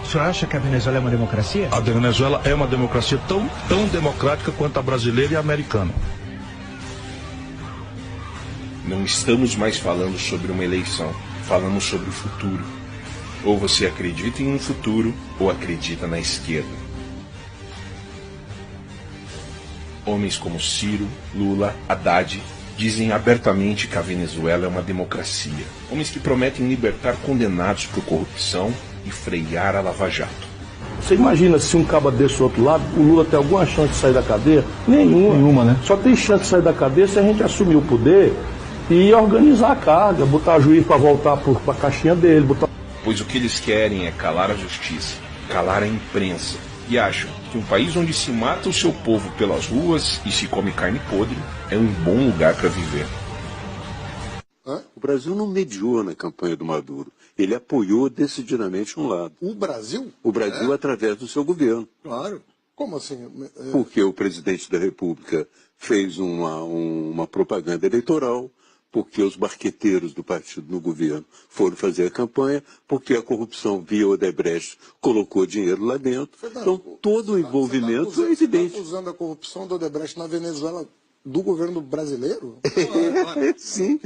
O senhor acha que a Venezuela é uma democracia? A Venezuela é uma democracia tão democrática quanto a brasileira e a americana. Não estamos mais falando sobre uma eleição, falamos sobre o futuro. Ou você acredita em um futuro, ou acredita na esquerda. Homens como Ciro, Lula, Haddad dizem abertamente que a Venezuela é uma democracia. Homens que prometem libertar condenados por corrupção e frear a Lava Jato. Você imagina se um caba desse do outro lado, o Lula tem alguma chance de sair da cadeia? Nenhuma, né? Só tem chance de sair da cadeia se a gente assumir o poder e organizar a carga, botar juiz para voltar para a caixinha dele. Pois o que eles querem é calar a justiça, calar a imprensa. E acham que um país onde se mata o seu povo pelas ruas e se come carne podre é um bom lugar para viver. O Brasil não mediou na campanha do Maduro. Ele apoiou decididamente um lado. O Brasil? O Brasil através do seu governo. Claro. Como assim? Porque o presidente da República fez uma propaganda eleitoral, porque os barqueteiros do partido no governo foram fazer a campanha, porque a corrupção via Odebrecht colocou dinheiro lá dentro. Então, todo o envolvimento é evidente. Você está acusando a corrupção do Odebrecht na Venezuela do governo brasileiro? Sim.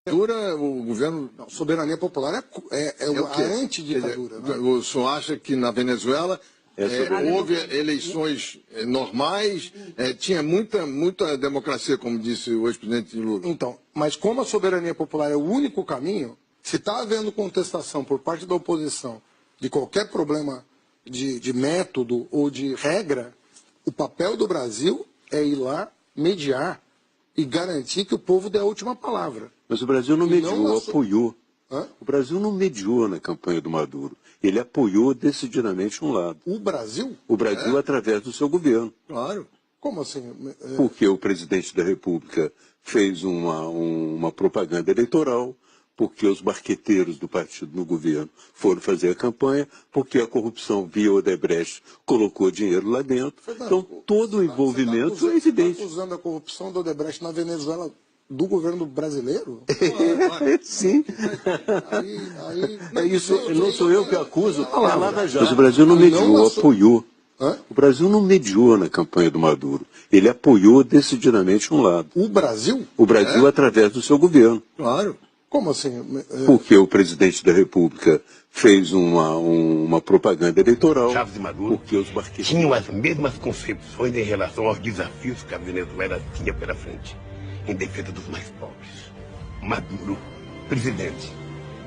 O governo... Não, soberania popular é a antiditadura. Né? O senhor acha que na Venezuela houve eleições normais, tinha muita democracia, como disse o ex-presidente Lula? Então, mas como a soberania popular é o único caminho, se está havendo contestação por parte da oposição de qualquer problema de método ou de regra, o papel do Brasil é ir lá, mediar e garantir que o povo dê a última palavra. Mas o Brasil não mediou, apoiou. Hã? O Brasil não mediou na campanha do Maduro. Ele apoiou decididamente um lado. O Brasil? O Brasil através do seu governo. Claro. Como assim? Porque o presidente da República fez uma propaganda eleitoral, porque os barqueteiros do partido no governo foram fazer a campanha, porque a corrupção via Odebrecht colocou dinheiro lá dentro. Então, todo o envolvimento é evidente. Você está acusando a corrupção do Odebrecht na Venezuela do governo brasileiro? Sim. Isso não sou eu que acuso. Mas o Brasil não mediou, apoiou. O Brasil não mediou na campanha do Maduro. Ele apoiou decididamente um lado. O Brasil? O Brasil através do seu governo. Claro. Como assim? Porque o presidente da República fez uma propaganda eleitoral. Chávez e Maduro porque os barqueteiros tinham as mesmas concepções em relação aos desafios que a Venezuela tinha pela frente, em defesa dos mais pobres. Maduro, presidente,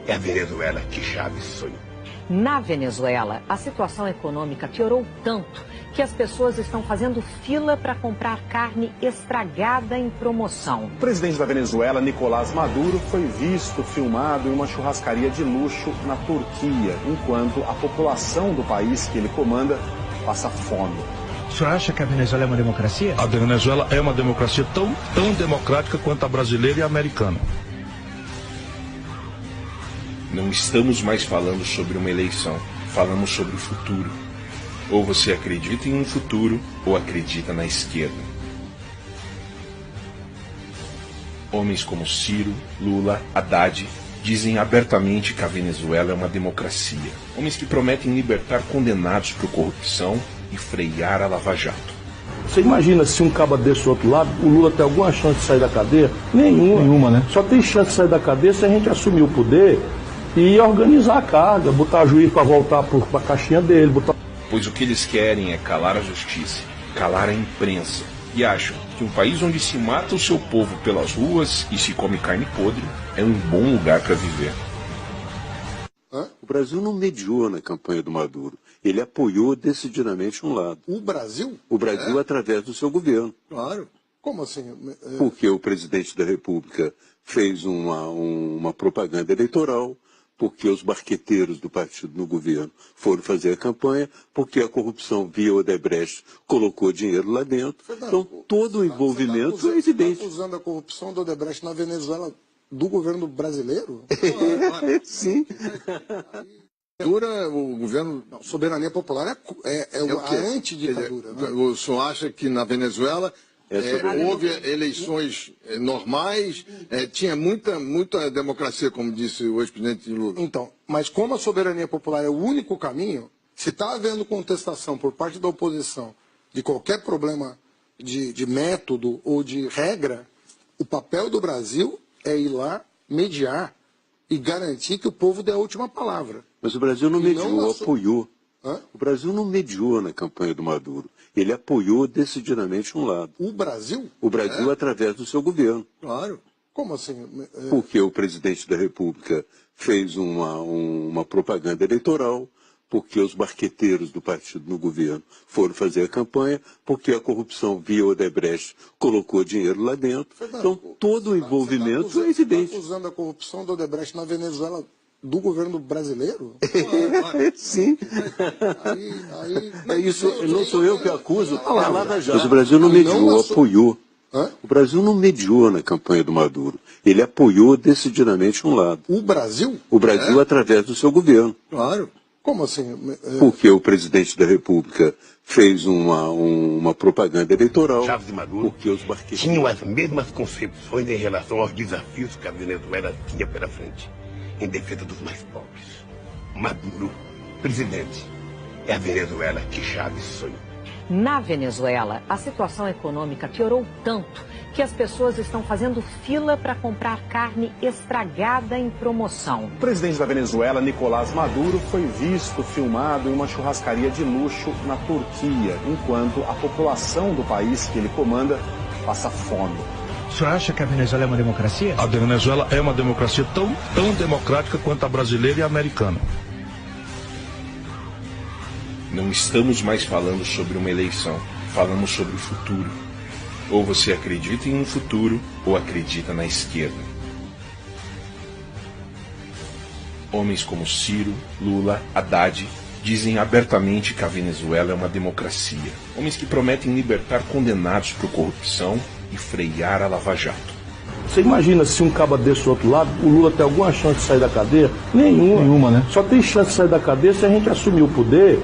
é a Venezuela que Chávez sonhou. Na Venezuela, a situação econômica piorou tanto que as pessoas estão fazendo fila para comprar carne estragada em promoção. O presidente da Venezuela, Nicolás Maduro, foi visto filmado em uma churrascaria de luxo na Turquia, enquanto a população do país que ele comanda passa fome. O senhor acha que a Venezuela é uma democracia? A Venezuela é uma democracia tão democrática quanto a brasileira e a americana. Não estamos mais falando sobre uma eleição, falamos sobre o futuro. Ou você acredita em um futuro, ou acredita na esquerda. Homens como Ciro, Lula, Haddad dizem abertamente que a Venezuela é uma democracia. Homens que prometem libertar condenados por corrupção e frear a Lava Jato. Você imagina se um caba desse do outro lado, o Lula tem alguma chance de sair da cadeia? Nenhuma, né? Só tem chance de sair da cadeia se a gente assumir o poder e organizar a carga, botar juiz para voltar para a caixinha dele. Pois o que eles querem é calar a justiça, calar a imprensa. E acham que um país onde se mata o seu povo pelas ruas e se come carne podre é um bom lugar para viver. O Brasil não mediou na campanha do Maduro. Ele apoiou decididamente um lado. O Brasil? O Brasil através do seu governo. Claro. Como assim? Porque o presidente da República fez uma propaganda eleitoral, porque os barqueteiros do partido no governo foram fazer a campanha, porque a corrupção via Odebrecht colocou dinheiro lá dentro. Então, todo o envolvimento é evidente. Você está acusando a corrupção do Odebrecht na Venezuela do governo brasileiro? Sim. O governo. Não, soberania popular é a antiditadura. Né? O senhor acha que na Venezuela houve eleições normais, tinha muita democracia, como disse o ex-presidente Lula? Então, mas como a soberania popular é o único caminho, se está havendo contestação por parte da oposição de qualquer problema de método ou de regra, o papel do Brasil é ir lá, mediar e garantir que o povo dê a última palavra. Mas o Brasil não mediou, apoiou. Hã? O Brasil não mediou na campanha do Maduro. Ele apoiou decididamente um lado. O Brasil? O Brasil através do seu governo. Claro. Como assim? Porque o presidente da República fez uma propaganda eleitoral, porque os marqueteiros do partido no governo foram fazer a campanha, porque a corrupção via Odebrecht colocou dinheiro lá dentro. Então, todo o envolvimento é evidente. Você está acusando a corrupção do Odebrecht na Venezuela do governo brasileiro? Sim. Isso, não sou eu que acuso. Mas o Brasil não mediou, apoiou. O Brasil não mediou na campanha do Maduro. Ele apoiou decididamente um lado. O Brasil? O Brasil através do seu governo. Claro. Como assim? Porque o presidente da República fez uma propaganda eleitoral. Chávez e Maduro porque os marqueteiros tinham as mesmas concepções em relação aos desafios que a Venezuela tinha pela frente, em defesa dos mais pobres. Maduro, presidente, é a Venezuela que Chávez sonhou. Na Venezuela, a situação econômica piorou tanto que as pessoas estão fazendo fila para comprar carne estragada em promoção. O presidente da Venezuela, Nicolás Maduro, foi visto filmado em uma churrascaria de luxo na Turquia, enquanto a população do país que ele comanda passa fome. O senhor acha que a Venezuela é uma democracia? A Venezuela é uma democracia tão democrática quanto a brasileira e a americana. Não estamos mais falando sobre uma eleição, falamos sobre o futuro. Ou você acredita em um futuro, ou acredita na esquerda. Homens como Ciro, Lula, Haddad dizem abertamente que a Venezuela é uma democracia. Homens que prometem libertar condenados por corrupção e frear a Lava Jato. Você imagina se um caba desse do outro lado, o Lula tem alguma chance de sair da cadeia? Nenhuma, né? Só tem chance de sair da cadeia se a gente assumir o poder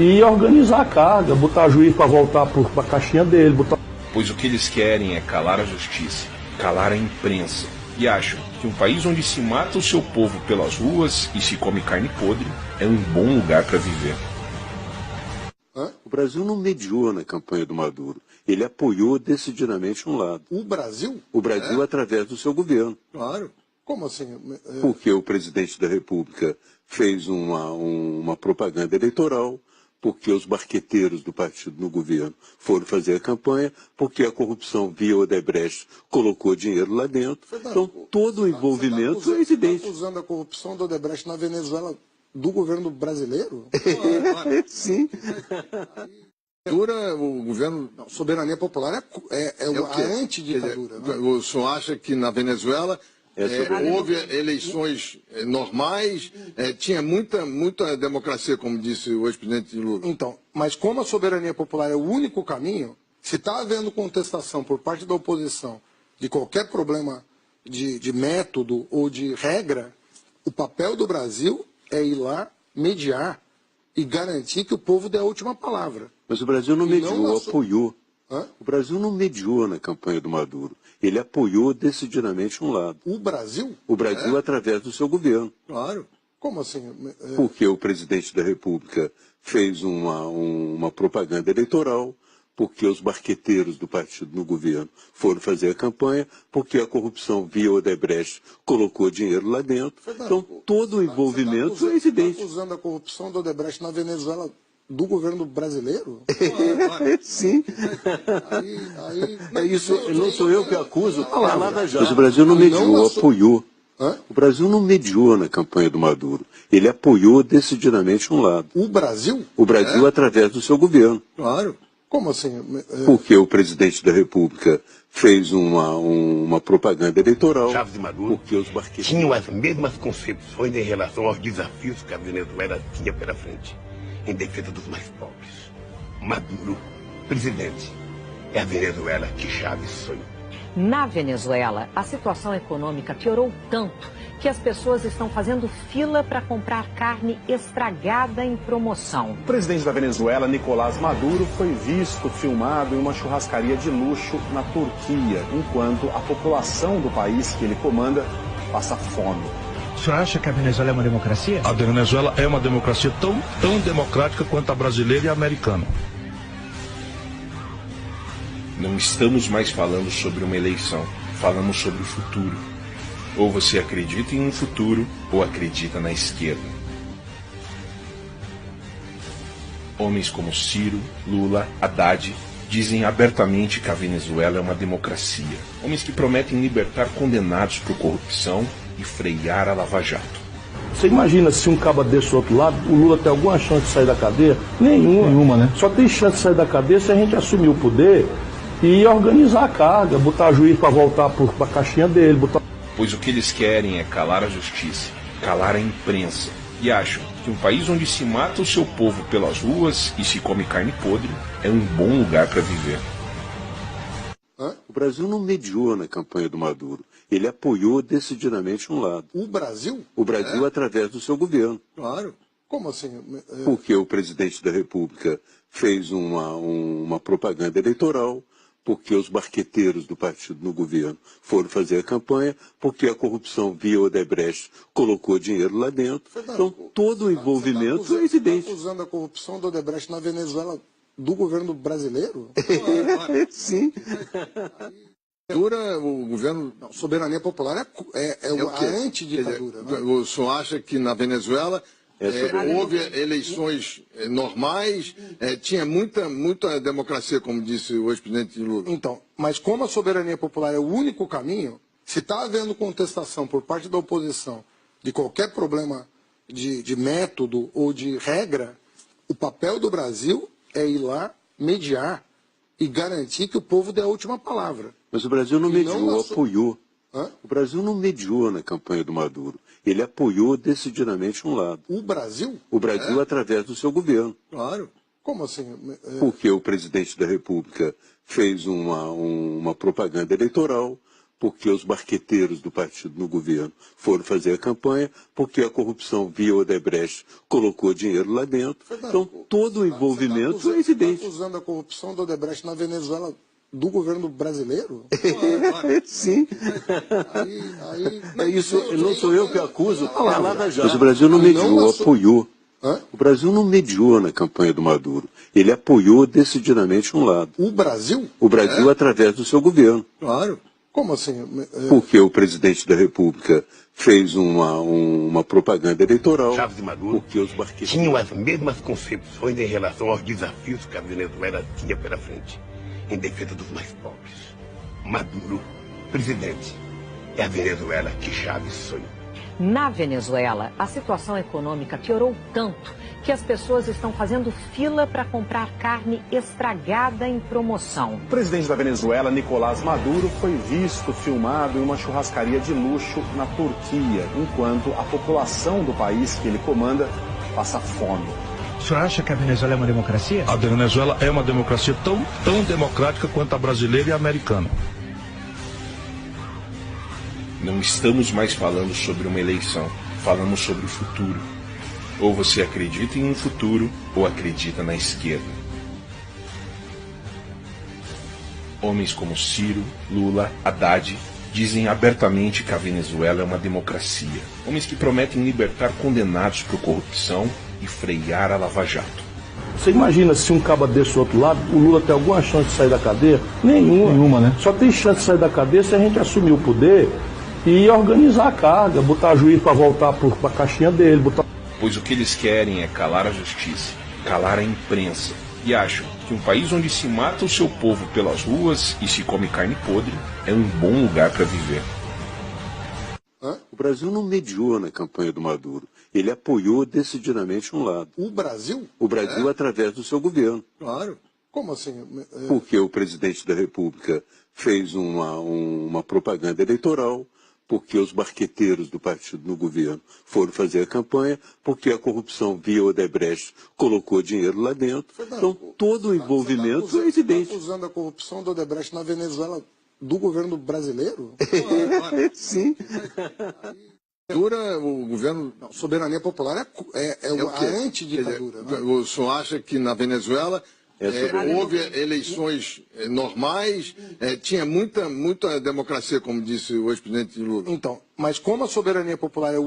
e organizar a carga, botar juiz para voltar para a caixinha dele. Pois o que eles querem é calar a justiça, calar a imprensa. E acham que um país onde se mata o seu povo pelas ruas e se come carne podre é um bom lugar para viver. O Brasil não mediou na campanha do Maduro. Ele apoiou decididamente um lado. O Brasil? O Brasil através do seu governo. Claro. Como assim? Porque o presidente da República fez uma propaganda eleitoral, porque os marqueteiros do partido no governo foram fazer a campanha, porque a corrupção via Odebrecht colocou dinheiro lá dentro. Então, todo o envolvimento é evidente. Você está acusando a corrupção do Odebrecht na Venezuela do governo brasileiro? Sim. O governo. Não, soberania popular é a antiditadura. Né? O senhor acha que na Venezuela houve eleições normais, tinha muita democracia, como disse o ex-presidente Lula? Então, mas como a soberania popular é o único caminho, se está havendo contestação por parte da oposição de qualquer problema de método ou de regra, o papel do Brasil é ir lá, mediar e garantir que o povo dê a última palavra. Mas o Brasil não mediou, apoiou. O Brasil não mediou na campanha do Maduro. Ele apoiou decididamente um lado. O Brasil? O Brasil através do seu governo. Claro. Como assim? Porque o presidente da República fez uma propaganda eleitoral, porque os marqueteiros do partido no governo foram fazer a campanha, porque a corrupção via Odebrecht colocou dinheiro lá dentro. Então, todo o envolvimento é evidente. Você está acusando a corrupção do Odebrecht na Venezuela do governo brasileiro? Sim. Isso não sou eu que acuso. Mas o Brasil não mediou, apoiou. O Brasil não mediou na campanha do Maduro. Ele apoiou decididamente um lado. O Brasil? O Brasil através do seu governo. Claro. Como assim? Porque o presidente da República fez uma propaganda eleitoral. Chávez e Maduro porque os marqueteiros tinham as mesmas concepções em relação aos desafios que a Venezuela tinha pela frente, em defesa dos mais pobres. Maduro, presidente, é a Venezuela que Chávez sonhou. Na Venezuela, a situação econômica piorou tanto que as pessoas estão fazendo fila para comprar carne estragada em promoção. O presidente da Venezuela, Nicolás Maduro, foi visto filmado em uma churrascaria de luxo na Turquia, enquanto a população do país que ele comanda passa fome. O senhor acha que a Venezuela é uma democracia? A Venezuela é uma democracia tão democrática quanto a brasileira e a americana. Não estamos mais falando sobre uma eleição, falamos sobre o futuro. Ou você acredita em um futuro, ou acredita na esquerda. Homens como Ciro, Lula, Haddad dizem abertamente que a Venezuela é uma democracia. Homens que prometem libertar condenados por corrupção e frear a Lava Jato. Você imagina se um caba desse outro lado, o Lula tem alguma chance de sair da cadeia? Nenhuma, né? Só tem chance de sair da cadeia se a gente assumir o poder e organizar a carga, botar juiz para voltar para a caixinha dele, botar... Pois o que eles querem é calar a justiça, calar a imprensa. E acham que um país onde se mata o seu povo pelas ruas e se come carne podre é um bom lugar para viver. O Brasil não mediou na campanha do Maduro. Ele apoiou decididamente um lado. O Brasil? O Brasil através do seu governo. Claro. Como assim? Porque o presidente da República fez uma propaganda eleitoral, porque os barqueteiros do partido no governo foram fazer a campanha, porque a corrupção via Odebrecht colocou dinheiro lá dentro. Então, todo o envolvimento é evidente. Você está acusando a corrupção do Odebrecht na Venezuela do governo brasileiro? Sim. O governo... Não, soberania popular é a antiditadura. O senhor acha que na Venezuela houve eleições normais, tinha muita democracia, como disse o ex-presidente Lula? Então, mas como a soberania popular é o único caminho, se está havendo contestação por parte da oposição de qualquer problema de método ou de regra, o papel do Brasil é ir lá, mediar e garantir que o povo dê a última palavra. Mas o Brasil não mediou, apoiou. Hã? O Brasil não mediou na campanha do Maduro. Ele apoiou decididamente um lado. O Brasil? O Brasil através do seu governo. Claro. Como assim? Porque o presidente da República fez uma propaganda eleitoral, porque os barqueteiros do partido no governo foram fazer a campanha, porque a corrupção via Odebrecht colocou dinheiro lá dentro. Então, todo o envolvimento é evidente. Você está acusando a corrupção do Odebrecht na Venezuela do governo brasileiro? Sim. Isso não sou eu que acuso. Mas o Brasil não mediou, apoiou. O Brasil não mediou na campanha do Maduro. Ele apoiou decididamente um lado. O Brasil? O Brasil através do seu governo. Claro. Como assim? Porque o presidente da República fez uma propaganda eleitoral. Chávez e Maduro porque os barqueiros tinham as mesmas concepções em relação aos desafios que a Venezuela tinha pela frente, em defesa dos mais pobres. Maduro, presidente, é a Venezuela que Chávez sonhou. Na Venezuela, a situação econômica piorou tanto que as pessoas estão fazendo fila para comprar carne estragada em promoção. O presidente da Venezuela, Nicolás Maduro, foi visto filmado em uma churrascaria de luxo na Turquia, enquanto a população do país que ele comanda passa fome. O senhor acha que a Venezuela é uma democracia? A Venezuela é uma democracia tão democrática quanto a brasileira e a americana. Não estamos mais falando sobre uma eleição, falamos sobre o futuro. Ou você acredita em um futuro, ou acredita na esquerda. Homens como Ciro, Lula, Haddad dizem abertamente que a Venezuela é uma democracia. Homens que prometem libertar condenados por corrupção e frear a Lava Jato. Você imagina se um caba desse outro lado, o Lula tem alguma chance de sair da cadeia? Nenhuma, né? Só tem chance de sair da cadeia se a gente assumir o poder e organizar a carga, botar juiz para voltar para a caixinha dele, Pois o que eles querem é calar a justiça, calar a imprensa. E acham que um país onde se mata o seu povo pelas ruas e se come carne podre é um bom lugar para viver. O Brasil não mediou na campanha do Maduro. Ele apoiou decididamente um lado. O Brasil? O Brasil através do seu governo. Claro. Como assim? Porque o presidente da República fez uma propaganda eleitoral, porque os barqueteiros do partido no governo foram fazer a campanha, porque a corrupção via Odebrecht colocou dinheiro lá dentro. Então, todo o envolvimento é evidente. Você está acusando a corrupção do Odebrecht na Venezuela do governo brasileiro? Sim. O governo... Não, soberania popular é a antiditadura. Né? O senhor acha que na Venezuela houve eleições normais, tinha muita democracia, como disse o ex-presidente Lula? Então, mas como a soberania popular é o